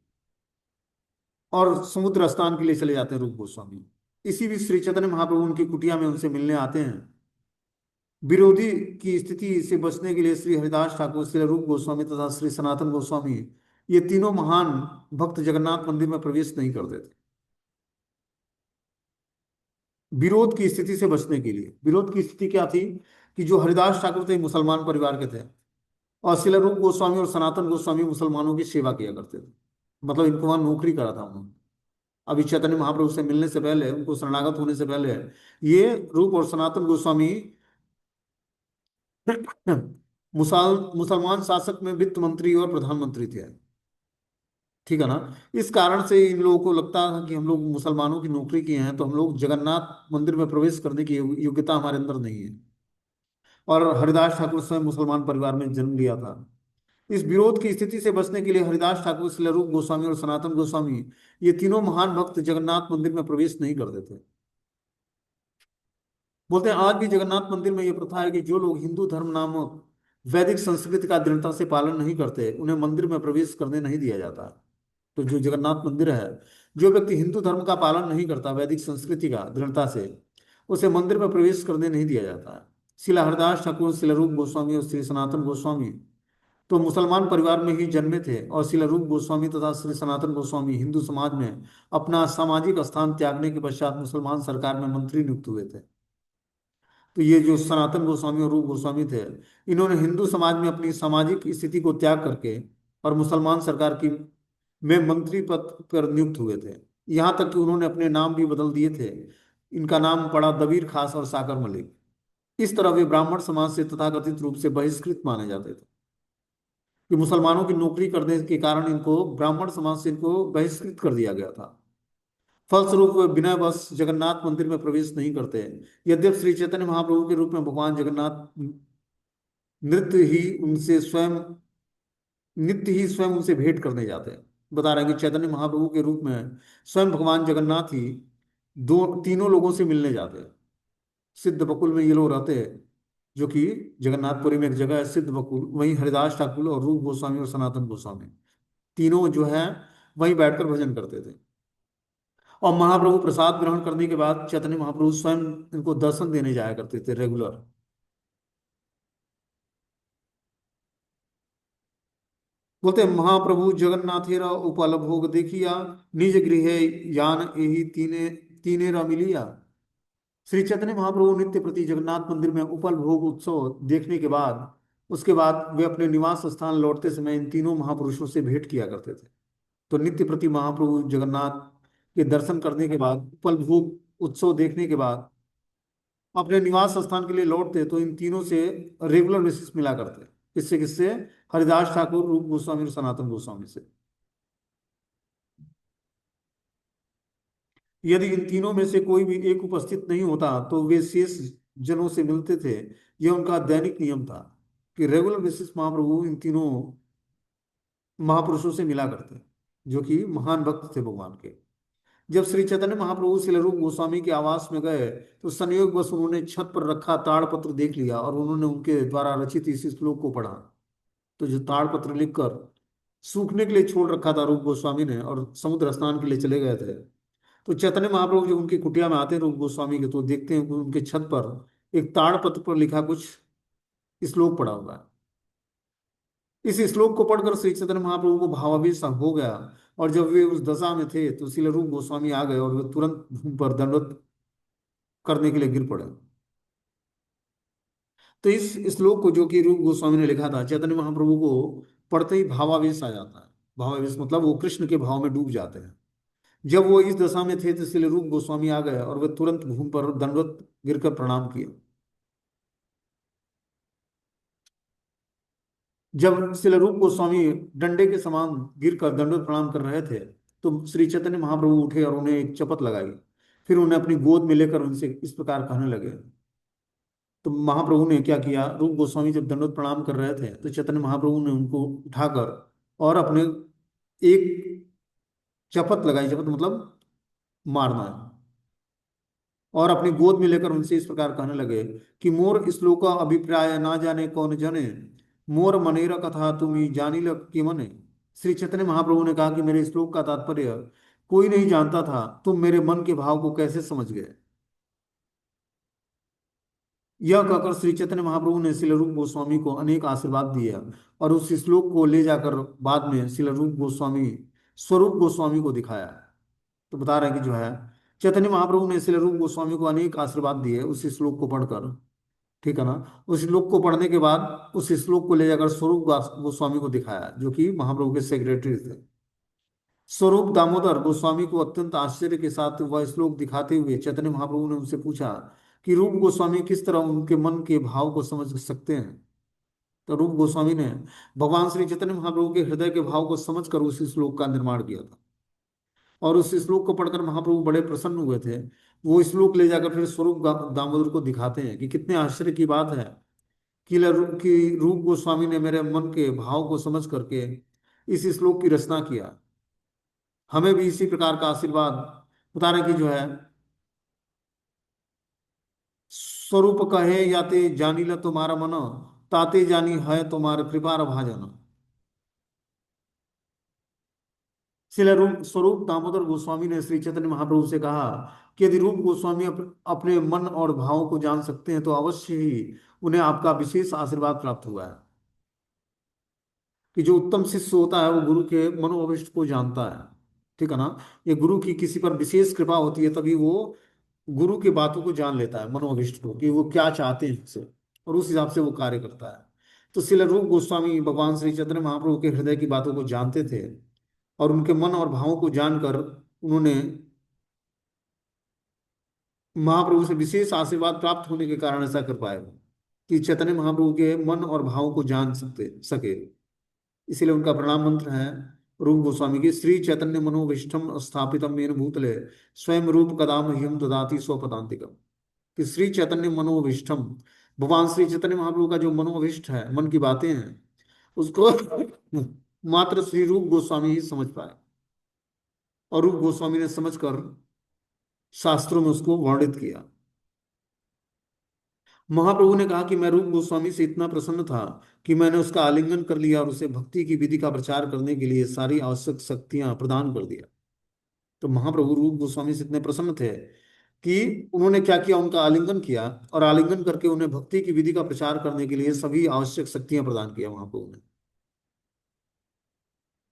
S1: और समुद्र स्नान के लिए चले जाते हैं रूप गोस्वामी। इसी बीच श्री चैतन्य महाप्रभु उनकी कुटिया में उनसे मिलने आते हैं। विरोधी की स्थिति से बचने के लिए श्री हरिदास ठाकुर, श्री रूप गोस्वामी तथा श्री सनातन गोस्वामी ये तीनों महान भक्त जगन्नाथ मंदिर में प्रवेश नहीं करते थे, विरोध की स्थिति से बचने के लिए। विरोध की स्थिति क्या थी कि जो हरिदास ठाकुर थे मुसलमान परिवार के थे, और शिलारूप गोस्वामी और सनातन गोस्वामी मुसलमानों की सेवा किया करते थे, मतलब इनको वहां नौकरी करा था उन्होंने। अभी चैतन्य महाप्रभु से मिलने से पहले, उनको शरणागत होने से पहले, ये रूप और सनातन गोस्वामी मुसलमान शासक में वित्त मंत्री और प्रधानमंत्री थे। ठीक है ना। इस कारण से इन लोगों को लगता था कि हम लोग मुसलमानों की नौकरी किए हैं, तो हम लोग जगन्नाथ मंदिर में प्रवेश करने की योग्यता हमारे अंदर नहीं है। और हरिदास ठाकुर स्वयं मुसलमान परिवार में जन्म लिया था। इस विरोध की स्थिति से बचने के लिए हरिदास ठाकुर, शिलारूप गोस्वामी और सनातन गोस्वामी, ये तीनों महान भक्त जगन्नाथ मंदिर में प्रवेश नहीं करते थे। बोलते हैं आज भी जगन्नाथ मंदिर में यह प्रथा है कि जो लोग हिंदू धर्म नामक वैदिक संस्कृति का दृढ़ता से पालन नहीं करते, उन्हें मंदिर में प्रवेश करने नहीं दिया जाता। तो जो जगन्नाथ मंदिर है, जो व्यक्ति हिंदू धर्म का पालन नहीं करता, वैदिक संस्कृति का दृढ़ता से, उसे मंदिर में प्रवेश करने नहीं दिया जाता है। शिला हरदास ठाकुर, शिलारूप गोस्वामी और श्री सनातन गोस्वामी तो मुसलमान परिवार में ही जन्मे थे, और शिलारूप गोस्वामी तथा श्री सनातन गोस्वामी हिंदू समाज में अपना सामाजिक स्थान त्यागने के पश्चात मुसलमान सरकार में मंत्री नियुक्त हुए थे। तो ये जो सनातन गोस्वामी और रूप गोस्वामी थे, इन्होंने हिंदू समाज में अपनी सामाजिक स्थिति को त्याग करके और मुसलमान सरकार की में मंत्री पद पर नियुक्त हुए थे। यहाँ तक कि उन्होंने अपने नाम भी बदल दिए थे। इनका नाम पड़ा दबीर खास और साकर मलिक। इस तरह वे ब्राह्मण समाज से तथाकथित रूप से बहिष्कृत माने जाते थे, कि मुसलमानों की नौकरी करने के कारण इनको ब्राह्मण समाज से इनको बहिष्कृत कर दिया गया था। फलस्वरूप वे बिना बस जगन्नाथ मंदिर में प्रवेश नहीं करते। यद्यप श्री चैतन्य महाप्रभु के रूप में भगवान जगन्नाथ नृत्य ही उनसे स्वयं नित्य ही स्वयं उनसे भेंट करने जाते हैं। बता रहे हैं कि चैतन्य महाप्रभु के रूप में स्वयं भगवान जगन्नाथ ही दो तीनों लोगों से मिलने जाते हैं। सिद्ध बकुल में ये लोग रहते हैं, जो कि जगन्नाथपुरी में एक जगह है सिद्ध बकुल, वहीं हरिदास ठाकुर और रूप गोस्वामी और सनातन गोस्वामी तीनों जो है वहीं बैठकर भजन करते थे। और महाप्रभु प्रसाद ग्रहण करने के बाद चैतन्य महाप्रभु स्वयं इनको दर्शन देने जाया करते थे रेगुलर। बोलते हैं, महाप्रभु जगन्नाथेरा उपल भोग देखिया, निज गृह यान एही तीने तीने मिलिया। श्री चैतन्य महाप्रभु नित्य प्रति जगन्नाथ मंदिर में उपल भोग उत्सव देखने के बाद, उसके बाद वे अपने निवास स्थान लौटते समय इन तीनों महापुरुषों से भेंट किया करते थे। तो नित्य प्रति महाप्रभु जगन्नाथ के दर्शन करने के बाद, उपल भोग उत्सव देखने के बाद अपने निवास स्थान के लिए लौटते, तो इन तीनों से रेगुलर बेसिस मिला करते। किससे किससे? हरिदास ठाकुर, रूप गोस्वामी और सनातन गोस्वामी से। यदि इन तीनों में से कोई भी एक उपस्थित नहीं होता, तो वे शेष जनों से मिलते थे। यह उनका दैनिक नियम था कि रेगुलर बेसिस महाप्रभु इन तीनों महापुरुषों से मिला करते, जो कि महान भक्त थे भगवान के। जब श्री चैतन्य महाप्रभु शिलारूप गोस्वामी के आवास में गए, तो संयोग बस उन्होंने छत पर रखा ताड़पत्र देख लिया और उन्होंने उनके द्वारा रचित इस श्लोक को पढ़ा। तो जो ताड़पत्र लिखकर सूखने के लिए छोड़ रखा था रूप गोस्वामी ने, और समुद्र स्नान के लिए चले गए थे, तो चैतन्य महाप्रभु जब उनकी कुटिया में आते हैं रूप गोस्वामी के, तो देखते हैं कि उनके छत पर एक ताड़पत्र पर लिखा कुछ श्लोक पड़ा हुआ है। इस श्लोक को पढ़कर श्री चैतन्य महाप्रभु को भावावेश हो गया, और जब वे उस दशा में थे, तो श्रील रूप गोस्वामी आ गए और वे तुरंत भूमि पर दंडवत करने के लिए गिर पड़े। तो इस श्लोक को जो कि रूप गोस्वामी ने लिखा था, चैतन्य महाप्रभु को पढ़ते ही भावावेश आ जाता है। भावावेश मतलब वो कृष्ण के भाव में डूब जाते हैं। जब वो इस दशा में थे, तो श्रील रूप गोस्वामी आ गए और वे तुरंत भूमि पर दंडवत गिरकर प्रणाम किया। जब श्रील रूप गोस्वामी डंडे के समान गिरकर दंडवत प्रणाम कर रहे थे, तो श्री चैतन्य महाप्रभु उठे और उन्हें एक चपत लगाई। फिर उन्हें अपनी गोद में लेकर उनसे इस प्रकार कहने लगे। तो महाप्रभु ने क्या किया, रूप गोस्वामी जब दंडवत प्रणाम कर रहे थे, तो चैतन्य महाप्रभु ने उनको उठाकर और अपने एक चपत लगाई। चपत मतलब मारना है। और अपनी गोद में लेकर उनसे इस प्रकार कहने लगे कि मोर श्लोक अभिप्राय ना जाने कौन जने, मोर मनेर कथा तुम जानी लग कि मने। श्री चैतन्य महाप्रभु ने कहा कि मेरे श्लोक का तात्पर्य कोई नहीं जानता था, तुम मेरे मन के भाव को कैसे समझ गए। यह कहकर श्री चैतन्य महाप्रभु ने श्रील रूप गोस्वामी को अनेक आशीर्वाद दिए और उस श्लोक को ले जाकर बाद में श्रील रूप गोस्वामी स्वरूप गोस्वामी को दिखाया। तो बता रहे हैं कि जो है चैतन्य महाप्रभु ने श्रील रूप गोस्वामी को अनेक आशीर्वाद दिए उस श्लोक को पढ़कर। ठीक है ना। उस श्लोक को पढ़ने के बाद उस श्लोक को ले जाकर स्वरूप गोस्वामी को दिखाया जो कि महाप्रभु के सेक्रेटरी थे। स्वरूप दामोदर गोस्वामी को अत्यंत आश्चर्य के साथ वह श्लोक दिखाते हुए चैतन्य महाप्रभु ने उनसे पूछा कि रूप गोस्वामी किस तरह उनके मन के भाव को समझ सकते हैं। तो रूप गोस्वामी ने भगवान श्री चैतन्य महाप्रभु के हृदय के भाव को समझकर उस श्लोक का निर्माण किया था। और उस श्लोक को पढ़कर महाप्रभु बड़े प्रसन्न हुए थे। वो श्लोक ले जाकर फिर स्वरूप दामोदर को दिखाते हैं कि कितने आश्चर्य की बात है कि रूप गोस्वामी ने मेरे मन के भाव को समझ करके इस श्लोक की रचना किया। हमें भी इसी प्रकार का आशीर्वाद बता रहे कि जो है स्वरूप कहे याते जानी ल तुम्हारा मन, ताते जानी है तुम्हारे कृपा भाजन। श्रील रूप स्वरूप दामोदर गोस्वामी ने श्री चैतन्य महाप्रभु से कहा कि यदि रूप गोस्वामी अपने मन और भावों को जान सकते हैं तो अवश्य ही उन्हें आपका विशेष आशीर्वाद प्राप्त हुआ है। कि जो उत्तम शिष्य होता है वो गुरु के मनोअभिष्ट को जानता है। ठीक है ना। ये गुरु की किसी पर विशेष कृपा होती है तभी वो गुरु की बातों को जान लेता है मनोअभिष्ट को कि वो क्या चाहते हैं उससे और उस हिसाब से वो कार्य करता है। तो श्रील रूप गोस्वामी भगवान श्री चैतन्य महाप्रभु के हृदय की बातों को जानते थे और उनके मन और भावों को जानकर उन्होंने महाप्रभु से विशेष आशीर्वाद प्राप्त होने के कारण ऐसा कर पाए वो, कि चैतन्य महाप्रभु के मन और भावों को जान सके। इसीलिए उनका प्रणाम मंत्र है रूप गोस्वामी की, श्री चैतन्य मनोविष्टम स्थापितम मेन भूतले स्वयं रूप कदाम ह्यम ददाति स्वपदांतिकम। कि श्री चैतन्य मनोविष्टम भगवान श्री चैतन्य महाप्रभु का जो मनोविष्ट है मन की बातें हैं उसको मात्र श्री रूप गोस्वामी ही समझ पाए। और रूप गोस्वामी ने समझकर शास्त्रों में उसको वर्णित किया। महाप्रभु ने कहा कि मैं रूप गोस्वामी से इतना प्रसन्न था कि मैंने उसका आलिंगन कर लिया और उसे भक्ति की विधि का प्रचार करने के लिए सारी आवश्यक शक्तियां प्रदान कर दिया। तो महाप्रभु रूप गोस्वामी से इतने प्रसन्न थे कि उन्होंने क्या किया, उनका आलिंगन किया और आलिंगन करके उन्हें भक्ति की विधि का प्रचार करने के लिए सभी आवश्यक शक्तियां प्रदान किया महाप्रभु ने।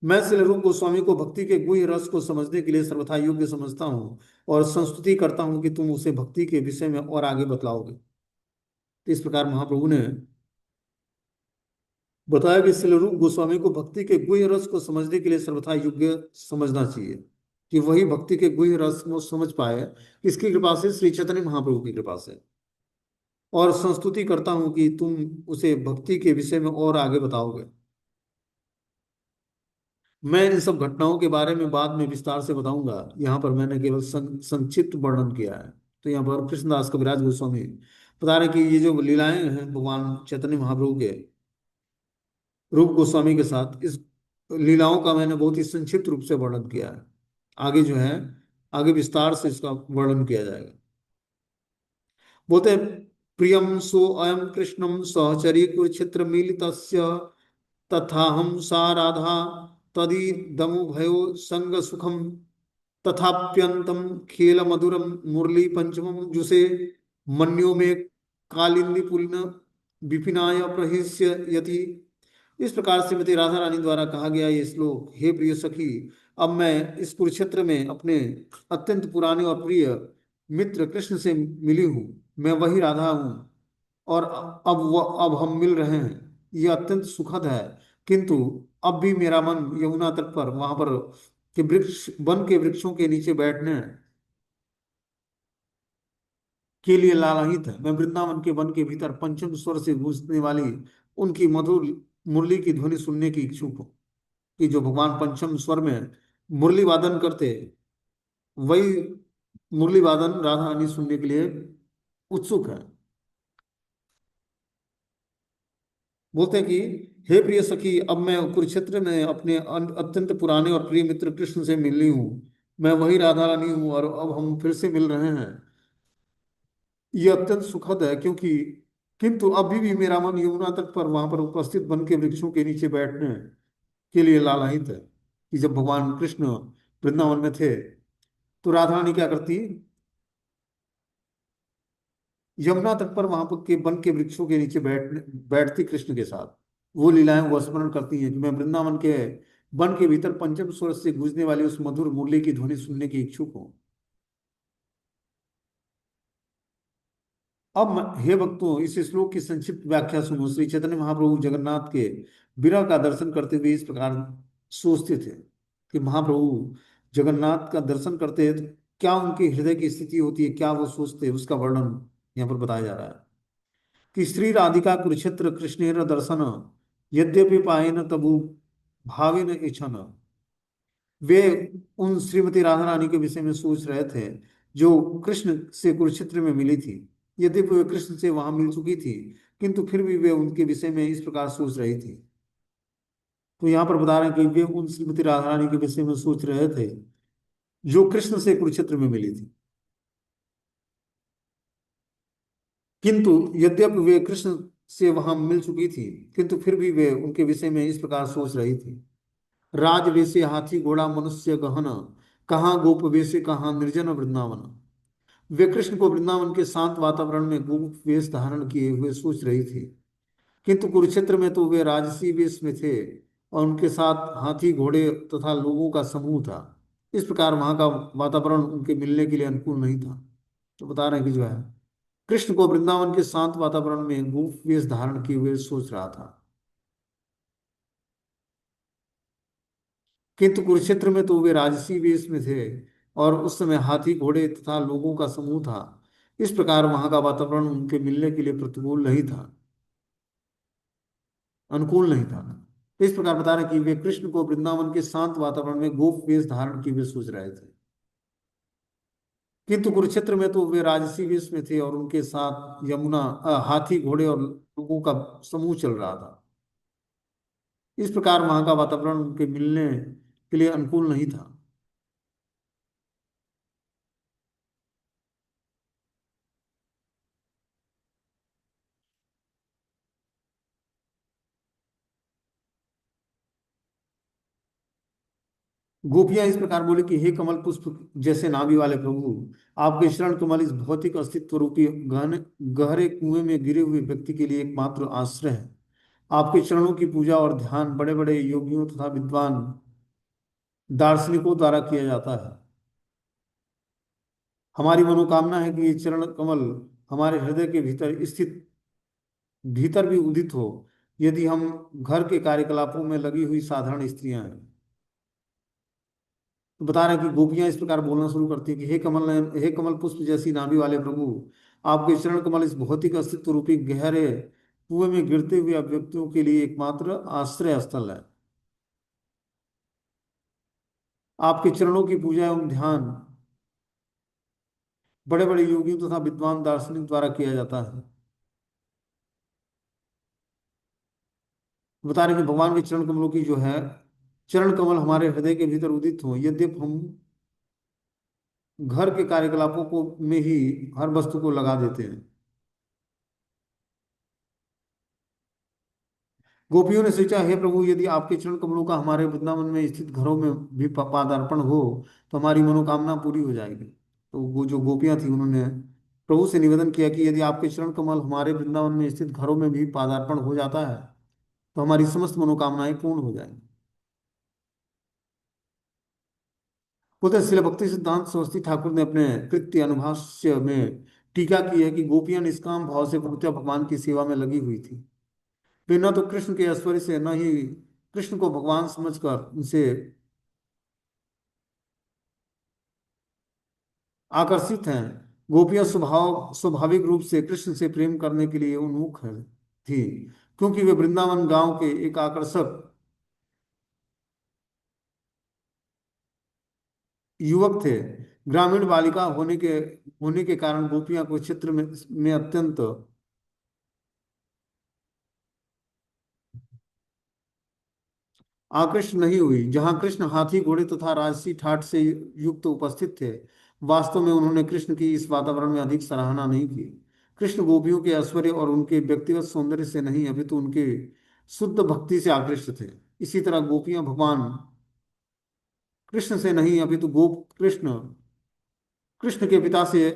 S1: मैं श्री रूप गोस्वामी को भक्ति के गुह्य रस को समझने के लिए सर्वथा योग्य समझता हूँ और संस्तुति करता हूँ कि तुम उसे भक्ति के विषय में और आगे बतलाओगे। तो इस प्रकार महाप्रभु ने बताया कि श्री रूप गोस्वामी को भक्ति के गुह्य रस को समझने के लिए सर्वथा योग्य समझना चाहिए कि वही भक्ति के गुह्य रस को समझ पाए। किसकी कृपा से? श्री चैतन्य महाप्रभु की कृपा से। और संस्तुति करता हूँ कि तुम उसे भक्ति के विषय में और आगे बताओगे। मैं इन सब घटनाओं के बारे में बाद में विस्तार से बताऊंगा, यहाँ पर मैंने केवल संक्षिप्त वर्णन किया है। तो यहाँ पर कृष्णदास कविराज गोस्वामी बता रहे हैं कि ये जो लीलाएं हैं भगवान चैतन्य महाप्रभु के रूप गोस्वामी के साथ, इस लीलाओं का मैंने बहुत ही संक्षिप्त रूप से वर्णन किया है। आगे जो है आगे विस्तार से इसका वर्णन किया जाएगा। बोलते हैं, प्रियम सो अयम कृष्णम सहचरी कुरुक्षेत्र मिलित तथा हम सा राधा तदीदमुभयो संग सुखम तथाप्यंतम खेल मधुरम मुरली पंचमम जुसे मन्यो में कालिंदी पुलिन विपिनाय प्रहिष्य यति। इस प्रकार श्रीमती राधा रानी द्वारा कहा गया ये श्लोक, हे प्रिय सखी, अब मैं इस कुरुक्षेत्र में अपने अत्यंत पुराने और प्रिय मित्र कृष्ण से मिली हूँ। मैं वही राधा हूँ और अब हम मिल रहे हैं। ये अत्यंत सुखद है। किंतु अब भी मेरा मन यमुना तट पर वहां पर के वृक्ष वन के वृक्षों के नीचे बैठने के लिए लालायित है। मैं वृंदावन के वन के भीतर पंचम स्वर से गूंजने वाली उनकी मधुर मुरली की ध्वनि सुनने की इच्छुक हूँ। कि जो भगवान पंचम स्वर में मुरली वादन करते, वही मुरली वादन राधा रानी सुनने के लिए उत्सुक है। बोलते हैं कि हे प्रिय सखी, अब मैं कुरुक्षेत्र में अपने अत्यंत पुराने और प्रिय मित्र कृष्ण से मिली हूँ। मैं वही राधा रानी हूँ और अब हम फिर से मिल रहे हैं। ये अत्यंत सुखद है क्योंकि किंतु अभी भी मेरा मन यमुना तट पर वहां पर उपस्थित वन के वृक्षों के नीचे बैठने के लिए लालायित है। कि जब भगवान कृष्ण वृंदावन में थे तो राधा रानी क्या करती, यमुना तट पर वहां पर के वन के वृक्षों के नीचे बैठती कृष्ण के साथ वो लीलाएं वो स्मरण करती हैं कि मैं वृंदावन के वन के भीतर पंचम स्वर से गूंजने वाली उस मधुर मुरली की ध्वनि सुनने की इच्छुक हूँ। अब हे भक्तों, इस श्लोक की संक्षिप्त व्याख्या सुनो। श्री चैतन्य महाप्रभु जगन्नाथ के विरह का दर्शन करते हुए इस प्रकार सोचते थे कि महाप्रभु जगन्नाथ का दर्शन करते हैं तो क्या उनके हृदय की स्थिति होती है, क्या वो सोचते हैं, उसका वर्णन यहाँ पर बताया जा रहा है कि श्री राधिका कुरुक्षेत्र कृष्णेर दर्शन यद्यपि पायन तबु भाविन इच्छन। वे उन श्रीमती राधा रानी के विषय में सोच रहे थे जो कृष्ण से कुरुक्षेत्र में मिली थी। यद्यपि वे कृष्ण से वहां मिल चुकी थी, किंतु फिर भी वे उनके विषय में इस प्रकार सोच रही थी। तो यहाँ पर बता रहे हैं कि वे उन श्रीमती राधा रानी के विषय में सोच रहे थे जो कृष्ण से कुरुक्षेत्र में मिली थी। किंतु यद्यपि वे कृष्ण से वहां मिल चुकी थी, किंतु फिर भी वे उनके विषय में इस प्रकार सोच रही थी। राज वेसे हाथी घोड़ा मनुष्य गहन, कहाँ गोप वेसे कहाँ निर्जन वृंदावन। वे कृष्ण को वृंदावन के शांत वातावरण में गोप वेश धारण किए हुए सोच रही थी, किंतु कुरुक्षेत्र में तो वे राजसी वेश में थे और उनके साथ हाथी घोड़े तथा लोगों का समूह था। इस प्रकार वहां का वातावरण उनके मिलने के लिए अनुकूल नहीं था। तो बता रहे हैं कि जो है कृष्ण को वृंदावन के शांत वातावरण में गोप वेश धारण किए हुए सोच रहा था, किंतु कुरुक्षेत्र में तो वे राजसी वेश में थे और उस समय हाथी घोड़े तथा लोगों का समूह था। इस प्रकार वहां का वातावरण उनके मिलने के लिए प्रतिकूल नहीं था, अनुकूल नहीं था। तो इस प्रकार बता रहे हैं कि वे कृष्ण को वृंदावन के शांत वातावरण में गोप वेश धारण किए हुए सोच रहे थे, किंतु कुरुक्षेत्र में तो वे राजसी वेश में थे और उनके साथ हाथी घोड़े और लोगों का समूह चल रहा था। इस प्रकार वहां का वातावरण उनके मिलने के लिए अनुकूल नहीं था। गोपियां इस प्रकार बोली कि हे कमल पुष्प जैसे नाभि वाले प्रभु, आपके शरण कमल इस भौतिक अस्तित्व रूपी गहरे कुएं में गिरे हुए व्यक्ति के लिए एकमात्र आश्रय है। आपके चरणों की पूजा और ध्यान बड़े बड़े योगियों तथा विद्वान दार्शनिकों द्वारा किया जाता है। हमारी मनोकामना है कि ये चरण कमल हमारे हृदय के भीतर भी उदित हो, यदि हम घर के कार्यकलापों में लगी हुई साधारण स्त्रियां हैं। तो बता रहे हैं कि गोपियां इस प्रकार बोलना शुरू करती हैं कि हे कमल पुष्प जैसी नाभि वाले प्रभु, आपके चरण कमल इस भौतिक अस्तित्व रूपी गहरे कुएं में गिरते हुए व्यक्तियों के लिए एकमात्र आश्रय स्थल है। आपके चरणों की पूजा एवं ध्यान बड़े बड़े योगियों तथा विद्वान दार्शनिक द्वारा किया जाता है। बता रहे हैं कि भगवान के चरण कमलों की जो है चरण कमल हमारे हृदय के भीतर उदित हो, यद्यपि हम घर के कार्यकलापों को में ही हर वस्तु को लगा देते हैं। गोपियों ने सोचा, हे प्रभु, यदि आपके चरण कमलों का हमारे वृंदावन में स्थित घरों में भी पादार्पण हो तो हमारी मनोकामना पूरी हो जाएगी। तो वो जो गोपियां थी उन्होंने प्रभु से निवेदन किया कि यदि आपके चरण कमल हमारे वृंदावन में स्थित घरों में भी पादार्पण हो जाता है तो हमारी समस्त मनोकामनाएं पूर्ण हो जाएंगी। बोलते श्रील भक्ति सिद्धांत सरस्वती ठाकुर ने अपने कृत्य अनुभाष्य में टीका की है कि गोपियां निष्काम भाव से पूर्णतः भगवान की सेवा में लगी हुई थी। वे न तो कृष्ण के ऐश्वर्य से न ही कृष्ण को भगवान समझकर उनसे आकर्षित हैं। गोपियां स्वाभाविक रूप से कृष्ण से प्रेम करने के लिए उन्मुख थी, क्योंकि वे वृंदावन गांव के एक आकर्षक युवक थे। ग्रामीण बालिका होने के कारण गोपियां को क्षेत्र में अत्यंत आकृष्ट नहीं हुई। जहां कृष्ण हाथी घोड़े तथा राजसी ठाट से युक्त उपस्थित थे, वास्तव में उन्होंने कृष्ण की इस वातावरण में अधिक सराहना नहीं की। कृष्ण गोपियों के ऐश्वर्य और उनके व्यक्तिगत सौंदर्य से नहीं, अपितु उनके शुद्ध भक्ति से आकृष्ट थे। इसी तरह गोपियां भगवान कृष्ण से नहीं, अपितु गोप कृष्ण कृष्ण के पिता से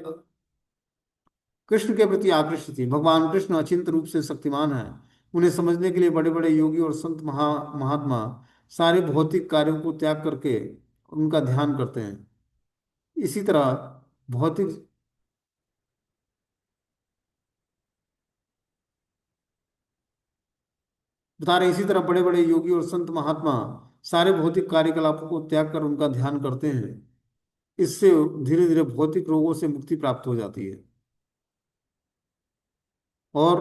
S1: कृष्ण के प्रति आकृष्ट थी। भगवान कृष्ण अचिंत रूप से शक्तिमान है। उन्हें समझने के लिए बड़े बड़े योगी और संत महात्मा सारे भौतिक कार्यों को त्याग करके उनका ध्यान करते हैं। इसी तरह भौतिक बता रहे इसी तरह बड़े बड़े योगी और संत महात्मा सारे भौतिक कार्यकलापों को त्याग कर उनका ध्यान करते हैं। इससे धीरे धीरे भौतिक रोगों से मुक्ति प्राप्त हो जाती है। और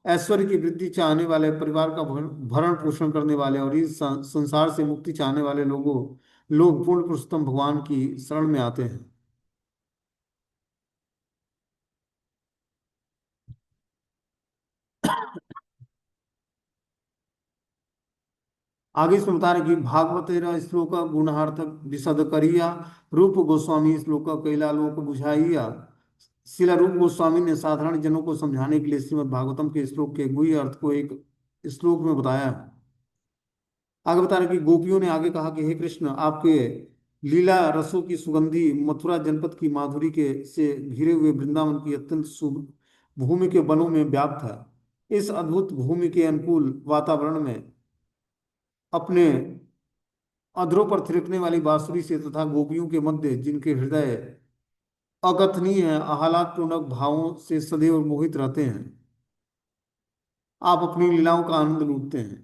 S1: ऐश्वर्य की वृद्धि चाहने वाले, परिवार का भरण पोषण करने वाले और इस संसार से मुक्ति चाहने वाले लोग पूर्ण पुरुषोत्तम भगवान की शरण में आते हैं। आगे इसमें बता रहे कि भागवतेर श्लोक गुणार्थ विशद करिया, रूप गोस्वामी श्लोक कैलालोक बुझाइया। शिला रूप गोस्वामी ने साधारण जनों को समझाने के लिए श्रीमद् भागवतम के श्लोक के गुह्य अर्थ को एक श्लोक में बताया। आगे बता रहे कि गोपियों ने आगे कहा कि हे कृष्ण, आपके लीला रसों की सुगंधि मथुरा जनपद की माधुरी के से घिरे हुए वृंदावन की अत्यंत शुभ भूमि के वनों में व्याप्त है। इस अद्भुत भूमि के अनुकूल वातावरण में अपने अधरों पर थिरकने वाली बांसुरी से तथा गोपियों के मध्य जिनके हृदय अकथनीय आह्लादपूर्वक भावों से सदैव मोहित रहते हैं, आप अपनी लीलाओं का आनंद लूटते हैं।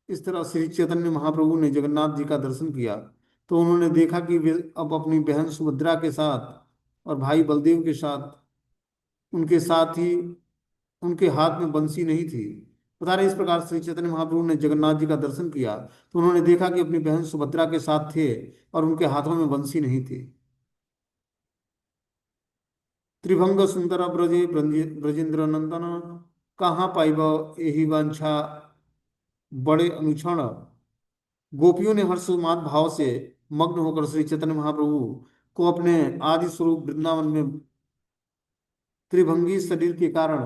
S1: इस तरह श्री चैतन्य महाप्रभु ने जगन्नाथ जी का दर्शन किया तो उन्होंने देखा कि वे अब अपनी बहन सुभद्रा के साथ और भाई बलदेव के साथ, उनके साथ ही उनके हाथ में बंसी नहीं थी। बता रहे इस प्रकार श्री चैतन्य महाप्रभु ने जगन्नाथ जी का दर्शन किया तो उन्होंने देखा कि अपनी बहन सुभद्रा के साथ थे और उनके हाथों में बंसी नहीं थी। त्रिभंग सुंदर ब्रजेंद्र नंदन, कहाँ पाइब यही वांछा बड़े अनुक्षण। गोपियों ने हर्षोन्माद भाव से मग्न होकर श्री चैतन्य महाप्रभु को अपने आदि स्वरूप वृंदावन में त्रिभंगी शरीर के कारण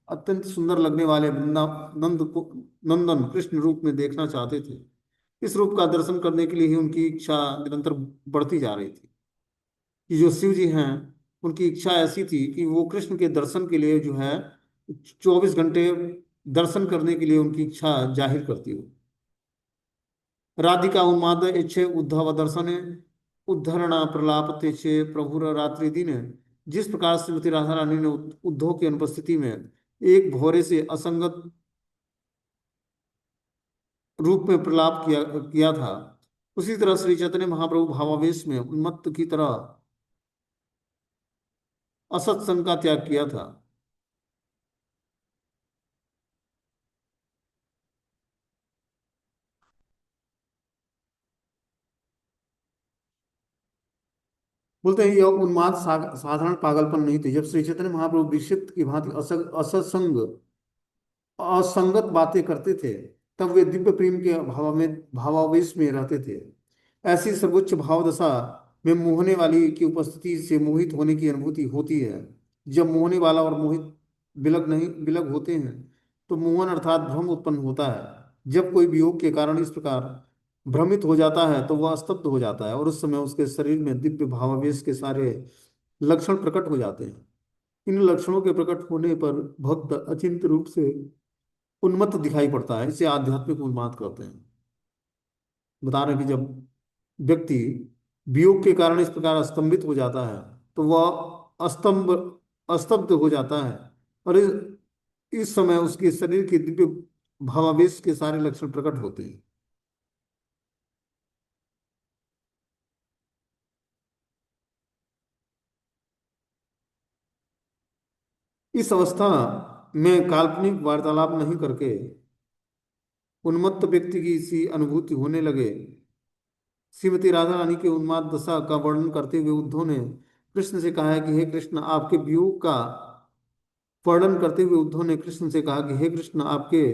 S1: अत्यंत सुंदर लगने वाले नंदन कृष्ण रूप में देखना चाहते थे। इस रूप का दर्शन करने के लिए ही उनकी इच्छा निरंतर बढ़ती जा रही थी। कि जो शिव जी हैं, उनकी इच्छा ऐसी थी कि वो कृष्ण के दर्शन के लिए जो है 24 घंटे दर्शन करने के लिए उनकी इच्छा जाहिर करती हो। राधिका उन्माद इच्छे उद्धव दर्शने, उद्धरणा प्रलाप तेचे प्रभुर रात्रि दिन। जिस प्रकार श्रीमती राधा रानी ने उद्धव की अनुपस्थिति में एक भौरे से असंगत रूप में प्रलाप किया था, उसी तरह श्री चैतन्य महाप्रभु भावावेश में उन्मत्त की तरह असत्संग का त्याग किया था। बोलते हैं यह उन्माद साधारण पागलपन नहीं थे। जब श्री चैतन्य महाप्रभु विक्षिप्त की भांति असत्संग असंगत बातें करते थे, तब वे दिव्य प्रेम के भावावेश में रहते थे। ऐसी सर्वोच्च भाव दशा में मोहने वाली की उपस्थिति से मोहित होने की अनुभूति होती है। जब मोहने वाला और मोहित विलग होते हैं तो मोहन अर्थात भ्रम उत्पन्न होता है। जब कोई वियोग के कारण इस प्रकार भ्रमित हो जाता है तो वह स्तब्ध हो जाता है और उस समय उसके शरीर में दिव्य भावावेश के सारे लक्षण प्रकट हो जाते हैं। इन लक्षणों के प्रकट होने पर भक्त अचिंत रूप से उन्मत्त दिखाई पड़ता है। इसे आध्यात्मिक उन्माद कहते हैं। बता रहे हैं कि जब व्यक्ति वियोग के कारण इस प्रकार स्तंभित हो जाता है तो वह स्तब्ध हो जाता है और इस समय उसके शरीर के दिव्य भावावेश के सारे लक्षण प्रकट होते हैं। इस अवस्था में काल्पनिक वार्तालाप नहीं करके उन्मत्त व्यक्ति की सी अनुभूति होने लगे। श्रीमती राधा रानी के उन्माद दशा का वर्णन करते हुए उद्धव ने कृष्ण से कहा है कि हे कृष्ण, आपके वियोग का वर्णन करते हुए उद्धव ने कृष्ण से कहा कि हे कृष्ण, आपके